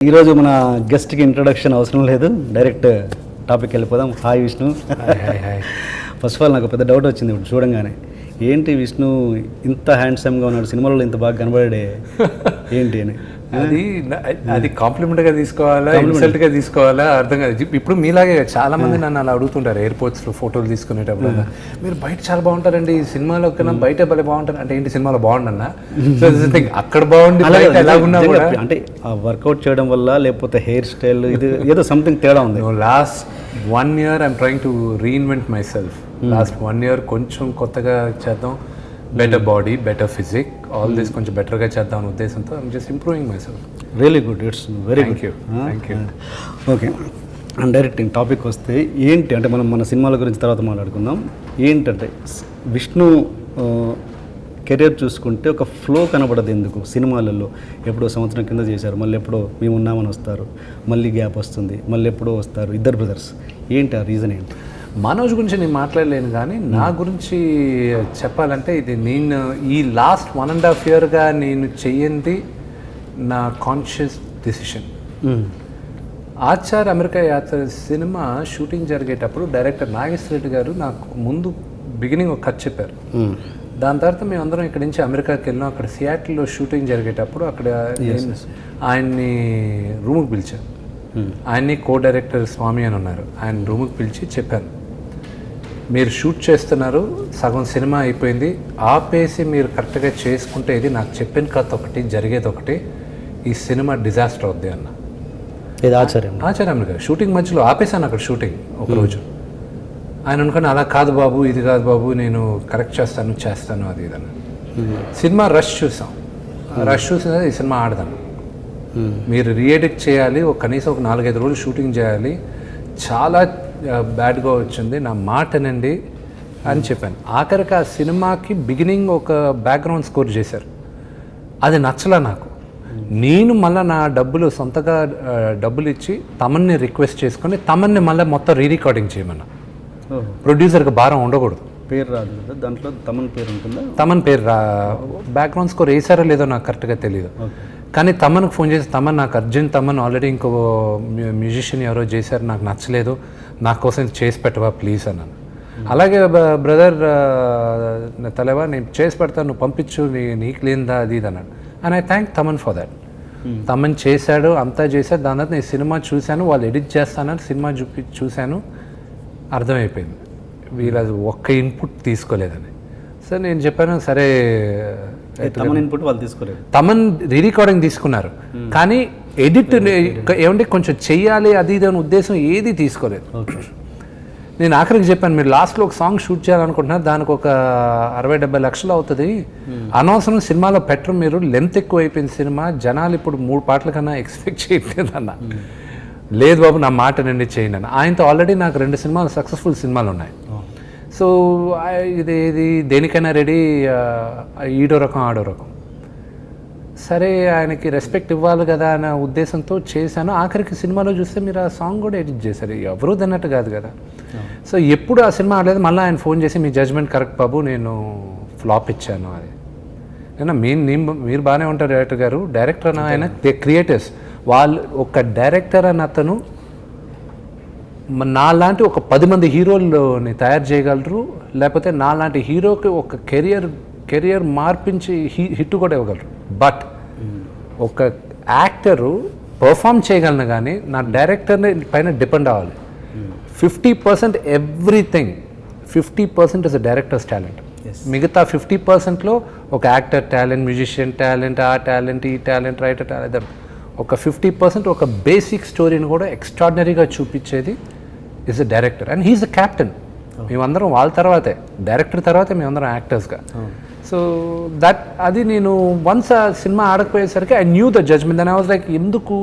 ఈరోజు మన గెస్ట్కి ఇంట్రొడక్షన్ అవసరం లేదు, డైరెక్ట్ టాపిక్ వెళ్ళిపోదాం. Hi Vishnu. Hi. First of all నాకు పెద్ద డౌట్ వచ్చింది ఇప్పుడు చూడంగానే, ఏంటి విష్ణు ఇంత హ్యాండ్సమ్గా ఉన్నాడు, సినిమాలో ఇంత బాగా కనబడే ఏంటి అని. అది కాంప్లిమెంట్గా తీసుకోవాలా, ఇన్సల్ట్గా తీసుకోవాలా అర్థం కాదు. ఇప్పుడు మీలాగే చాలా మంది నన్ను అలా అడుగుతుంటారు ఎయిర్పోర్ట్స్లో ఫోటోలు తీసుకునేటప్పుడు, మీరు బయట చాలా బాగుంటారండి, ఈ సినిమాలో కన్నా బయట భలే బాగుంటారు అంటే ఏంటి సినిమాలో బాగుండన్నా అక్కడ బాగుండి ఎలాగున్నా కూడా అంటే వర్కౌట్ చేయడం వల్ల లేకపోతే హెయిర్ స్టైల్ ఇది ఏదో సంథింగ్ తేడా ఉంది. Last 1 year I'm trying to reinvent my self. Last 1 year కొంచెం కొత్తగా చేద్దాం, better body, better physique, all this కొంచెం బెటర్గా చేద్దాం అనే ఉద్దేశంతో I'm just improving my self. Really good, it's very good. Thank you. Okay, and direct topic వస్తే ఏంటి అంటే మనం మన సినిమాల గురించి తర్వాత మాట్లాడుకుందాం. ఏంటంటే విష్ణు కెరీర్ చూసుకుంటే ఒక ఫ్లో కనబడదు ఎందుకు సినిమాలలో. ఎప్పుడో సంవత్సరం కింద చేశారు, మళ్ళీ ఎప్పుడో మేము ఉన్నామని వస్తారు, మళ్ళీ గ్యాప్ వస్తుంది, మళ్ళీ ఎప్పుడో వస్తారు, ఇద్దరు బ్రదర్స్. ఏంటి ఆ రీజన్ ఏంటి? మనోజ్ గురించి నేను మాట్లాడలేను, కానీ నా గురించి చెప్పాలంటే ఇది నేను ఈ లాస్ట్ 1.5 yearగా నేను చెయ్యింది నా కాన్షియస్ డెసిషన్. ఆచార్ అమెరికా యాత్ర సినిమా షూటింగ్ జరిగేటప్పుడు డైరెక్టర్ నాగేశ్వర రెడ్డి గారు నాకు ముందు బిగినింగ్ ఒక కథ చెప్పారు. దాని తర్వాత మేము అందరం ఇక్కడి నుంచి అమెరికాకి వెళ్ళాం. అక్కడ సియాటిల్లో షూటింగ్ జరిగేటప్పుడు అక్కడ ఆయన్ని రూమ్కి పిలిచాను. ఆయన్ని కో డైరెక్టర్ స్వామి అని ఉన్నారు, ఆయన రూమ్కి పిలిచి చెప్పాను, మీరు షూట్ చేస్తున్నారు, సగం సినిమా అయిపోయింది, ఆపేసి మీరు కరెక్ట్గా చేసుకుంటే ఇది నాకు చెప్పిన కథ ఒకటి, జరిగేది ఒకటి, ఈ సినిమా డిజాస్టర్ అవుద్ది అన్న. ఇది ఆచార్యం అమెరికా షూటింగ్ మధ్యలో ఆపేసాను అక్కడ షూటింగ్ ఒకరోజు. ఆయన అనుకుని అలా కాదు బాబు, ఇది కాదు బాబు, నేను కరెక్ట్ చేస్తాను అది ఇదన్న. సినిమా రష్ చూసాం, రష్ చూసిన ఈ సినిమా ఆడదాను, మీరు రీఎడిట్ చేయాలి, కనీసం ఒక 4-5 రోజులు షూటింగ్ చేయాలి, చాలా బ్యాడ్గా వచ్చింది, నా మాటనండి అని చెప్పాను. ఆఖరికి ఆ సినిమాకి బిగినింగ్ ఒక బ్యాక్గ్రౌండ్ స్కోర్ చేశారు, అది నచ్చలా నాకు. నేను మళ్ళీ నా సొంతగా డబ్బులు ఇచ్చి తమన్ని రిక్వెస్ట్ చేసుకొని తమన్ని మళ్ళీ మొత్తం రీరికార్డింగ్ చేయమన్నా. ప్రొడ్యూసర్కి భారం ఉండకూడదు. పేరు రాదు కదా దాంట్లో, తమన్ పేరు ఉంటుందా? తమన్ పేరు బ్యాక్గ్రౌండ్ స్కోర్ వేసారో లేదో నాకు కరెక్ట్గా తెలియదు, కానీ తమన్కి ఫోన్ చేసి, తమన్ నాకు అర్జెంట్, తమన్ ఆల్రెడీ ఇంకో మ్యూజిషియన్ ఎవరో చేశారు, నాకు నచ్చలేదు, నా కోసం చేసి పెట్టవా ప్లీజ్ అన్నాను. అలాగే బ్రదర్ తలేవా, నేను చేసి పెడతాను, నువ్వు పంపించు, నీకు లేనిదా అది ఇది అన్నాడు. And I thank Thaman for that. Thaman చేశాడు, అంతా చేశాడు. దాని తర్వాత నేను సినిమా చూశాను, వాళ్ళు ఎడిట్ చేస్తానని సినిమా చూశాను, అర్థమైపోయింది వీళ్ళ ఒక్క ఇన్పుట్ తీసుకోలేదని. సో నేను చెప్పాను, సరే ఇన్పుట్ వాళ్ళు తీసుకోలేదు, తమన్ రీరికార్డింగ్ తీసుకున్నారు, కానీ ఎడిట్ ఏమంటే కొంచెం చెయ్యాలి అది ఇది అనే ఉద్దేశం ఏది తీసుకోలేదు. నేను ఆఖరికి చెప్పాను, మీరు లాస్ట్లో ఒక సాంగ్ షూట్ చేయాలనుకుంటున్నారు, దానికి ఒక 60-70 లక్షలు అవుతుంది, అనవసరం సినిమాలో పెట్టరు, మీరు లెంత్ ఎక్కువ అయిపోయింది సినిమా, జనాలు ఇప్పుడు 3 పాటల కన్నా ఎక్స్పెక్ట్ చేయట్లేదు అన్న. లేదు బాబు, నా మాట నుండి చేయను అన్న. ఆయనతో ఆల్రెడీ నాకు 2 సినిమాలు సక్సెస్ఫుల్ సినిమాలు ఉన్నాయి. సో ఇది దేనికైనా రెడీ, ఈడో రకం ఆడో రకం. సరే ఆయనకి రెస్పెక్ట్ ఇవ్వాలి కదా అనే ఉద్దేశంతో చేశాను. ఆఖరికి సినిమాలో చూస్తే మీరు ఆ సాంగ్ కూడా ఎడిట్ చేశారు, ఎవరూ అన్నట్టు కాదు కదా. సో ఎప్పుడు ఆ సినిమా ఆడలేదు, మళ్ళీ ఆయన ఫోన్ చేసి, మీ జడ్జ్మెంట్ కరెక్ట్ బాబు, నేను ఫ్లాప్ ఇచ్చాను అది. నేను మీరు బాగానే ఉంటారు డైరెక్టర్ గారు, డైరెక్టర్ అని ఆయన క్రియేటర్స్, వాళ్ళు ఒక డైరెక్టర్ అని అతను నాలాంటి ఒక 10 మంది హీరోలని తయారు చేయగలరు, లేకపోతే నాలాంటి హీరోకి ఒక కెరియర్ మార్పించి హిట్ కూడా ఇవ్వగలరు. బట్ ఒక యాక్టరు పర్ఫామ్ చేయగలను, కానీ నా డైరెక్టర్ని పైన డిపెండ్ అవ్వాలి. 50% everything, 50% is a directors talent. మిగతా 50%లో ఒక యాక్టర్ టాలెంట్, మ్యూజిషియన్ టాలెంట్, ఆ టాలెంట్, ఈ టాలెంట్, రైటర్ టాలెంట్, ఒక 50% ఒక బేసిక్ స్టోరీని కూడా ఎక్స్ట్రాడినరీగా చూపించేది is a director, and he's the captain. మేమందరం వాళ్ళ తర్వాతే, డైరెక్టర్ తర్వాతే మేమందరం యాక్టర్స్గా. సో అది నేను వన్స్ ఆ సినిమా ఆడకపోయేసరికి I knew the judgement. And I was like, ఎందుకు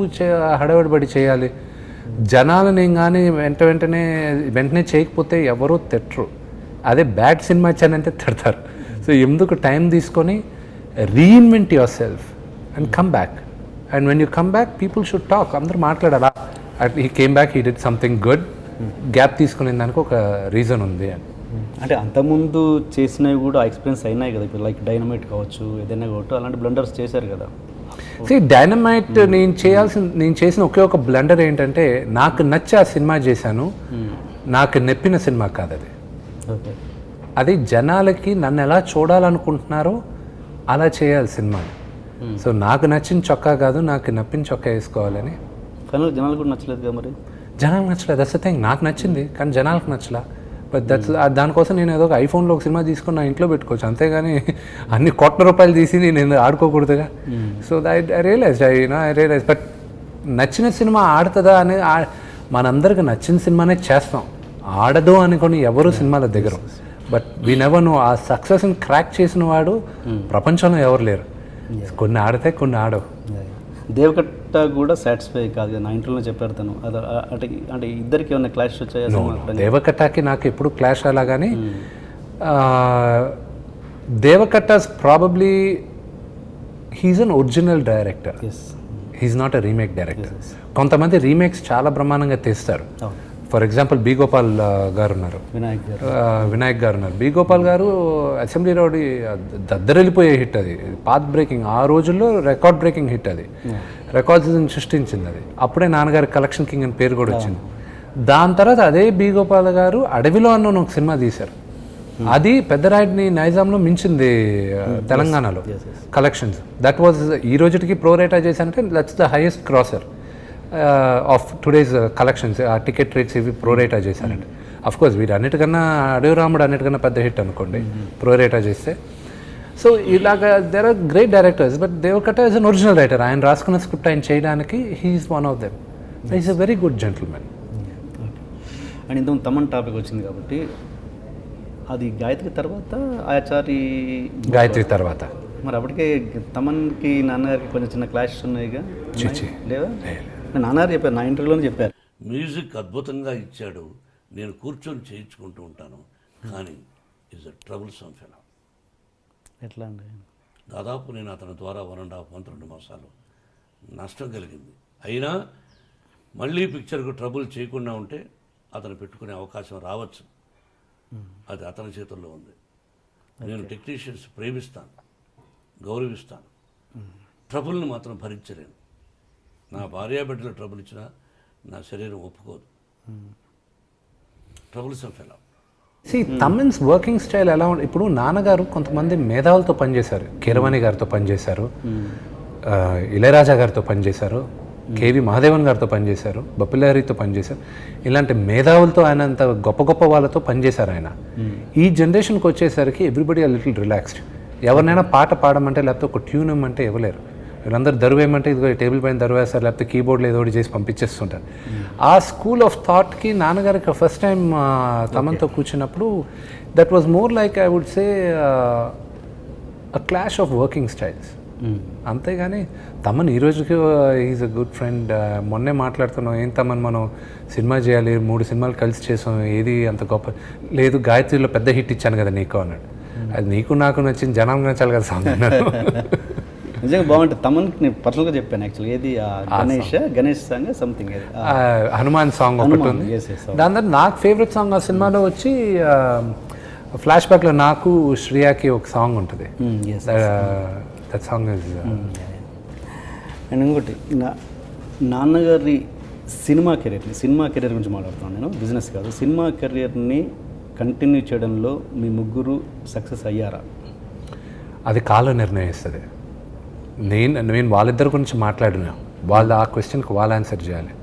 హడావిడిపడి చేయాలి, జనాలని కానీ వెంటనే చేయకపోతే ఎవరూ తిట్టరు, అదే బ్యాడ్ సినిమా ఇచ్చానంటే తిడతారు. సో ఎందుకు టైం తీసుకొని reinvent your self and come back. And when you come back, people should talk, అందరూ మాట్లాడాలా, he came back, he did something good, gap తీసుకునే దానికి ఒక రీజన్ ఉంది అని. అంటే అంతకుముందు చేసినవి కూడా ఎక్స్పీరియన్స్ అయినాయి కదా, ఇప్పుడు లైక్ డైనమైట్ కావచ్చు, ఏదైనా కావచ్చు, అలాంటి బ్లండర్స్ చేశారు కదా. డైనమైట్ నేను చేసిన ఒకే ఒక బ్లండర్ ఏంటంటే నాకు నచ్చి ఆ సినిమా చేశాను, నాకు నెప్పిన సినిమా కాదు అది. ఓకే. అది జనాలకి నన్ను ఎలా చూడాలనుకుంటున్నారో అలా చేయాలి సినిమాని. సో నాకు నచ్చిన చొక్కా కాదు, నాకు నప్పిన చొక్కా వేసుకోవాలని. ఫైనల్ జనాలు కూడా నచ్చలేదు కదా మరి? జనాలకు నచ్చలేదు, దట్స్ ద థింగ్. నాకు నచ్చింది కానీ జనాలకు నచ్చలా. బట్ దట్స్ దానికోసం నేను ఏదో ఒక ఐఫోన్లో ఒక సినిమా తీసుకొని నా ఇంట్లో పెట్టుకోవచ్చు, అంతేగాని అన్ని కోట్ల రూపాయలు తీసి నేను ఆడుకోకూడదుగా. సో ఐ రియలైజ్ బట్ నచ్చిన సినిమా ఆడుతుందా అనేది మనందరికి నచ్చిన సినిమానే చేస్తాం, ఆడదు అనుకొని ఎవరు సినిమాల దగ్గర. బట్ వీ నెవర్ నో ఆ సక్సెస్ని క్రాక్ చేసిన వాడు ప్రపంచంలో ఎవరు లేరు. కొన్ని ఆడితే కొన్ని ఆడవు. దేవకట్ట కూడా సాటిస్ఫై కాదు కదా, నా ఇంట్లోనే చెప్పారు తను. అది అంటే ఇద్దరికి ఏమైనా క్లాష్ వచ్చాయా? దేవకట్టకి నాకు ఎప్పుడు క్లాష్ అలా, కానీ Devakatta's probably he's an original director, he's not a remake director. కొంతమంది రీమేక్స్ చాలా బ్రహ్మాండంగా తీస్తారు. ఫర్ ఎగ్జాంపుల్ బి గోపాల్ గారు ఉన్నారు, వినాయక్ గారు ఉన్నారు. బి గోపాల్ గారు అసెంబ్లీ రౌడీ దద్దరెళ్ళిపోయే హిట్, అది పాత్ బ్రేకింగ్, ఆ రోజుల్లో రికార్డ్ బ్రేకింగ్ హిట్, అది రికార్డ్స్ సృష్టించింది. అది అప్పుడే నాన్నగారి కలెక్షన్ కింగ్ అని పేరు కూడా వచ్చింది. దాని తర్వాత అదే బి గోపాల్ గారు అడవిలో అన్న ఒక సినిమా తీశారు, అది పెద్దరాయుడిని నైజాంలో మించింది తెలంగాణలో కలెక్షన్స్. దట్ వాజ్ ఈ రోజుకి ప్రో రేటా చేశారంటే that's the highest crosser of today's collections. ఆ టికెట్ రేట్స్ ఇవి ప్రోరేటా చేశారండి. అఫ్కోర్స్ వీడు అన్నిటికన్నా అడవి రాముడు అన్నిటికన్నా పెద్ద హిట్ అనుకోండి ప్రోరేటా చేస్తే. సో ఇలాగా there are great directors, but Deva Katta is an original writer. ఆయన రాసుకున్న స్క్రిప్ట్ ఆయన చేయడానికి he's one of them. Is a very good gentlemen. And ఇంతకు తమన్ టాపిక్ వచ్చింది కాబట్టి, అది గాయత్రి తర్వాత ఆచారి గాయత్రి తర్వాత మరి అప్పటికే తమన్కి నాన్నగారికి కొంచెం చిన్న క్లాషెస్ ఉన్నాయిగా లేదా? నాన్నగారు చెప్పారు, నా ఇంటర్వ్యూలోనే చెప్పారు. మ్యూజిక్ అద్భుతంగా ఇచ్చాడు, నేను కూర్చొని చేయించుకుంటూ ఉంటాను, కానీ is a trouble some fellow. ఎట్లా అండి? దాదాపు నేను అతని ద్వారా 1.5 months 2 మాసాలు నష్టం కలిగింది. అయినా మళ్ళీ పిక్చర్కు ట్రబుల్ చేయకుండా ఉంటే అతను పెట్టుకునే అవకాశం రావచ్చు, అది అతని చేతుల్లో ఉంది. నేను టెక్నీషియన్స్ ప్రేమిస్తాను, గౌరవిస్తాను, ట్రబుల్ని మాత్రం భరించలేను. నా భార్యాబిడ్డలు ట్రబుల్ ఇచ్చినా నా శరీరం ఒప్పుకోదు. Troublesome fellow. Thaman's working style ఎలా ఉంటుంది? ఇప్పుడు నాన్నగారు కొంతమంది మేధావులతో పనిచేశారు, కీరవాణి గారితో పనిచేశారు, ఇళయరాజా గారితో పనిచేశారు, కేవి మహాదేవన్ గారితో పనిచేశారు, బప్పిలహరితో పనిచేశారు. ఇలాంటి మేధావులతో ఆయన అంత గొప్ప గొప్ప వాళ్ళతో పనిచేశారు ఆయన. ఈ జనరేషన్కి వచ్చేసరికి ఎవ్రీబడి ఆ లిటిల్ రిలాక్స్డ్. ఎవరినైనా పాట పాడమంటే లేకపోతే ఒక ట్యూన్ ఇవ్వమంటే ఇవ్వలేరు. వీళ్ళందరూ దరువేయమంటే ఇదిగో టేబుల్ పైన దరువేస్తారు, లేకపోతే కీబోర్డ్లో ఏదో ఒకటి చేసి పంపించేస్తుంటారు. ఆ స్కూల్ ఆఫ్ థాట్కి నాన్నగారికి ఫస్ట్ టైం తమన్తో కూర్చున్నప్పుడు that was more like I would say a clash of working styles. అంతేగాని తమన్ ఈ రోజుకి ఈజ్ అ గుడ్ ఫ్రెండ్. మొన్నే మాట్లాడుతున్నాం, ఏం తమన్ మనం సినిమా చేయాలి, 3 సినిమాలు కలిసి చేసాం, ఏది అంత గొప్ప లేదు, గాయత్రిలో పెద్ద హిట్ ఇచ్చాను కదా నీకు అన్నాడు. అది నీకు నాకు నచ్చింది, జనానికి నచ్చాలి కదా సాంగ్ అన్నాడు. నిజంగా బాగుంటుంది. తమన్కి నేను పర్సనల్గా చెప్పాను యాక్చువల్లీ, ఏది Ganesh song something, Hanuman song ఒకటి ఉంది. దాని తర్వాత నాకు ఫేవరెట్ సాంగ్ ఆ సినిమాలో వచ్చి ఫ్లాష్ బ్యాక్లో నాకు శ్రేయాకి ఒక సాంగ్ ఉంటుంది. That song is. అండ్ ఇంకోటి, నాన్నగారి సినిమా కెరీర్ గురించి మాట్లాడుతున్నాను నేను, బిజినెస్ కాదు. సినిమా కెరియర్ని కంటిన్యూ చేయడంలో మీ ముగ్గురు సక్సెస్ అయ్యారా? అది కాలం నిర్ణయిస్తుంది. నేను వాళ్ళిద్దరి గురించి మాట్లాడినా, వాళ్ళు ఆ క్వశ్చన్కి వాళ్ళు ఆన్సర్ చేయాలి.